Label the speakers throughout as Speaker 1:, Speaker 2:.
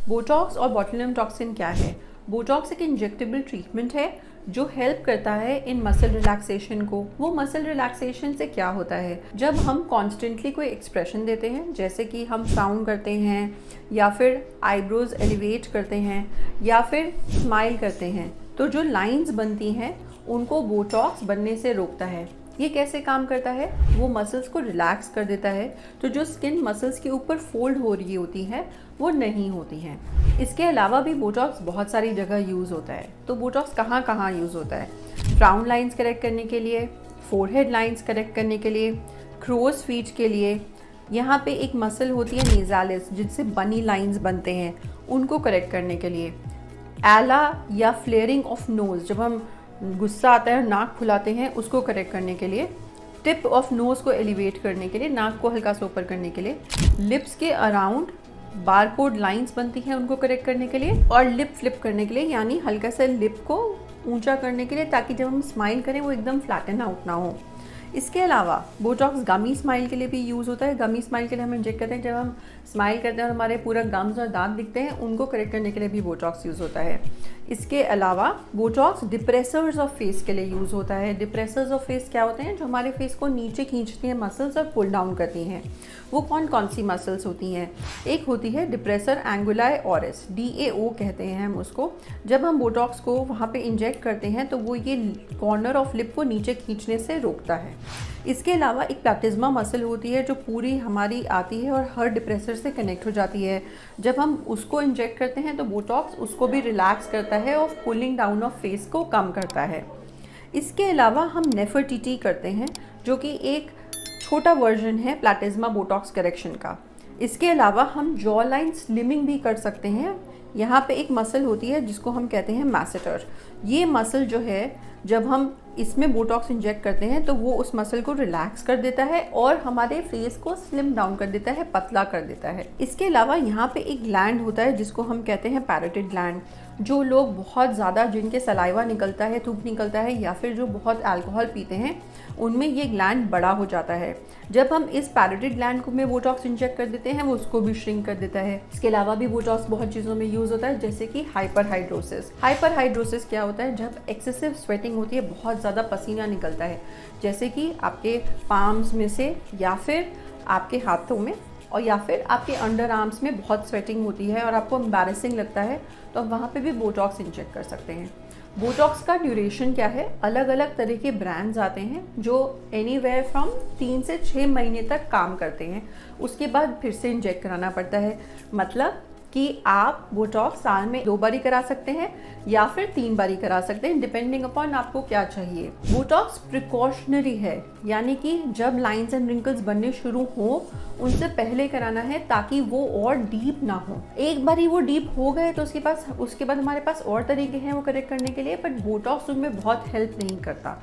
Speaker 1: Botox और botulinum toxin क्या है? बोटॉक्स एक इंजेक्टेबल ट्रीटमेंट है जो हेल्प करता है इन मसल रिलैक्सेशन को। वो मसल रिलैक्सेशन से क्या होता है, जब हम कॉन्स्टेंटली कोई एक्सप्रेशन देते हैं, जैसे कि हम फ्राउन करते हैं या फिर आईब्रोज एलिवेट करते हैं या फिर स्माइल करते हैं, तो जो लाइंस बनती हैं उनको बोटॉक्स बनने से रोकता है। ये कैसे काम करता है? वो मसल्स को रिलैक्स कर देता है, तो जो स्किन मसल्स के ऊपर फोल्ड हो रही होती है वो नहीं होती हैं। इसके अलावा भी बोटॉक्स बहुत सारी जगह यूज़ होता है। तो बोटॉक्स कहाँ कहाँ यूज़ होता है? फ्राउन लाइंस करेक्ट करने के लिए, फोरहेड लाइंस करेक्ट करने के लिए, क्रोज फीट के लिए, यहाँ पे एक मसल होती है नेजालिस जिनसे बनी लाइंस बनते हैं, उनको करेक्ट करने के लिए, एला या फ्लेयरिंग ऑफ नोज़, जब हम गुस्सा आता है और नाक फुलाते हैं उसको करेक्ट करने के लिए, टिप ऑफ नोज़ को एलिवेट करने के लिए, नाक को हल्का सा ऊपर करने के लिए, लिप्स के अराउंड बारकोड लाइंस बनती हैं उनको करेक्ट करने के लिए, और लिप फ्लिप करने के लिए, यानी हल्का सा लिप को ऊंचा करने के लिए ताकि जब हम स्माइल करें वो एकदम फ्लैटन आउट ना हो। इसके अलावा बोटॉक्स गमी स्माइल के लिए भी यूज़ होता है। गमी स्माइल के लिए हम इंजेक्ट करते हैं जब हम स्माइल करते हैं और हमारे पूरा गम्स और दांत दिखते हैं, उनको करेक्ट करने के लिए भी बोटॉक्स यूज़ होता है। इसके अलावा बोटॉक्स डिप्रेसर्स ऑफ फेस के लिए यूज़ होता है। डिप्रेसर्स ऑफ फेस क्या होते हैं? जो हमारे फेस को नीचे खींचती हैं मसल्स और पुल डाउन करती हैं। वो कौन कौन सी मसल्स होती हैं? एक होती है डिप्रेसर एंगुलाई ऑरिस, DAO कहते हैं हम उसको। जब हम बोटॉक्स को वहाँ पे इंजेक्ट करते हैं तो वो ये कॉर्नर ऑफ लिप को नीचे खींचने से रोकता है। इसके अलावा एक प्लैटिज्मा मसल होती है जो पूरी हमारी आती है और हर डिप्रेसर से कनेक्ट हो जाती है। जब हम उसको इंजेक्ट करते हैं तो बोटॉक्स उसको भी रिलैक्स करता है और पुलिंग डाउन ऑफ फेस को कम करता है। इसके अलावा हम नेफरटीटी करते हैं जो कि एक छोटा वर्जन है प्लैटिज्मा बोटॉक्स करेक्शन का। इसके अलावा हम जॉ लाइन स्लिमिंग भी कर सकते हैं। यहाँ पे एक मसल होती है जिसको हम कहते हैं मैसेटर। ये मसल जो है, जब हम इसमें बोटॉक्स इंजेक्ट करते हैं तो वो उस मसल को रिलैक्स कर देता है और हमारे फेस को स्लिम डाउन कर देता है, पतला कर देता है। इसके अलावा यहाँ पे एक ग्लैंड होता है जिसको हम कहते हैं पैरोटिड ग्लैंड। जो लोग बहुत ज़्यादा, जिनके सलाइवा निकलता है, थूक निकलता है, या फिर जो बहुत अल्कोहल पीते हैं, उनमें ये ग्लैंड बड़ा हो जाता है। जब हम इस पैरोटिड ग्लैंड को में बोटॉक्स इंजेक्ट कर देते हैं वो उसको भी श्रिंक कर देता है। इसके अलावा भी बोटॉक्स बहुत चीज़ों में यूज़ होता है, जैसे कि हाइपरहाइड्रोसिस। हाइपरहाइड्रोसिस क्या होता है? जब एक्सेसिव स्वेटिंग होती है, बहुत ज़्यादा पसीना निकलता है, जैसे कि आपके पाम्स में से या फिर आपके हाथों में और या फिर आपके अंडर आर्म्स में बहुत स्वेटिंग होती है और आपको एम्बैरेसिंग लगता है, तो आप वहाँ पे भी बोटॉक्स इंजेक्ट कर सकते हैं। बोटॉक्स का ड्यूरेशन क्या है? अलग अलग तरह के ब्रांड्स आते हैं जो एनीवेयर फ्रॉम 3 से 6 महीने तक काम करते हैं, उसके बाद फिर से इंजेक्ट कराना पड़ता है। मतलब कि आप बोटॉक्स साल में 2 बारी करा सकते हैं या फिर 3 बारी करा सकते हैं, डिपेंडिंग अपॉन आपको क्या चाहिए। बोटॉक्स प्रिकॉशनरी है, यानी कि जब लाइंस एंड रिंकल्स बनने शुरू हो उनसे पहले कराना है ताकि वो और डीप ना हो। एक बारी वो डीप हो गए तो उसके बाद हमारे पास और तरीके हैं वो करेक्ट करने के लिए, बट बोटॉक्स उनमें बहुत हेल्प नहीं करता।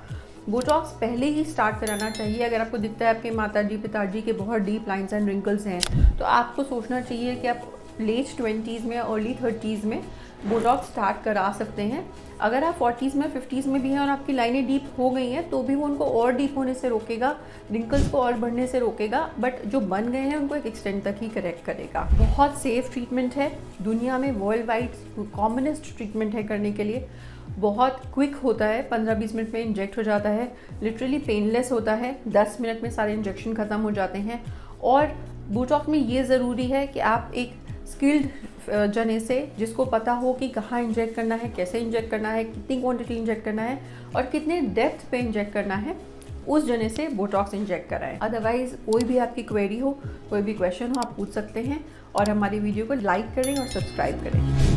Speaker 1: बोटॉक्स पहले ही स्टार्ट कराना चाहिए। अगर आपको दिखता है आपके माताजी पिताजी के बहुत डीप लाइंस एंड रिंकल्स हैं, तो आपको सोचना चाहिए कि आप लेट 20s में, अर्ली 30s में बोटॉक्स स्टार्ट करा सकते हैं। अगर आप 40s में 50s में भी हैं और आपकी लाइनें डीप हो गई हैं तो भी वो उनको और डीप होने से रोकेगा, रिंकल्स को और बढ़ने से रोकेगा, बट जो बन गए हैं उनको एक एक्सटेंट तक ही करेक्ट करेगा। बहुत सेफ ट्रीटमेंट है, दुनिया में वर्ल्ड वाइड कॉमनेस्ट ट्रीटमेंट है करने के लिए। बहुत क्विक होता है, 15-20 मिनट में इंजेक्ट हो जाता है, लिटरली पेनलेस होता है, 10 मिनट में सारे इंजेक्शन ख़त्म हो जाते हैं। और बोटॉक्स में ये ज़रूरी है कि आप एक स्किल्ड जने से, जिसको पता हो कि कहाँ इंजेक्ट करना है, कैसे इंजेक्ट करना है, कितनी क्वांटिटी इंजेक्ट करना है और कितने डेप्थ पे इंजेक्ट करना है, उस जने से बोटॉक्स इंजेक्ट कराएं। अदरवाइज़ कोई भी आपकी क्वेरी हो, कोई भी क्वेश्चन हो, आप पूछ सकते हैं। और हमारी वीडियो को लाइक करें और सब्सक्राइब करें।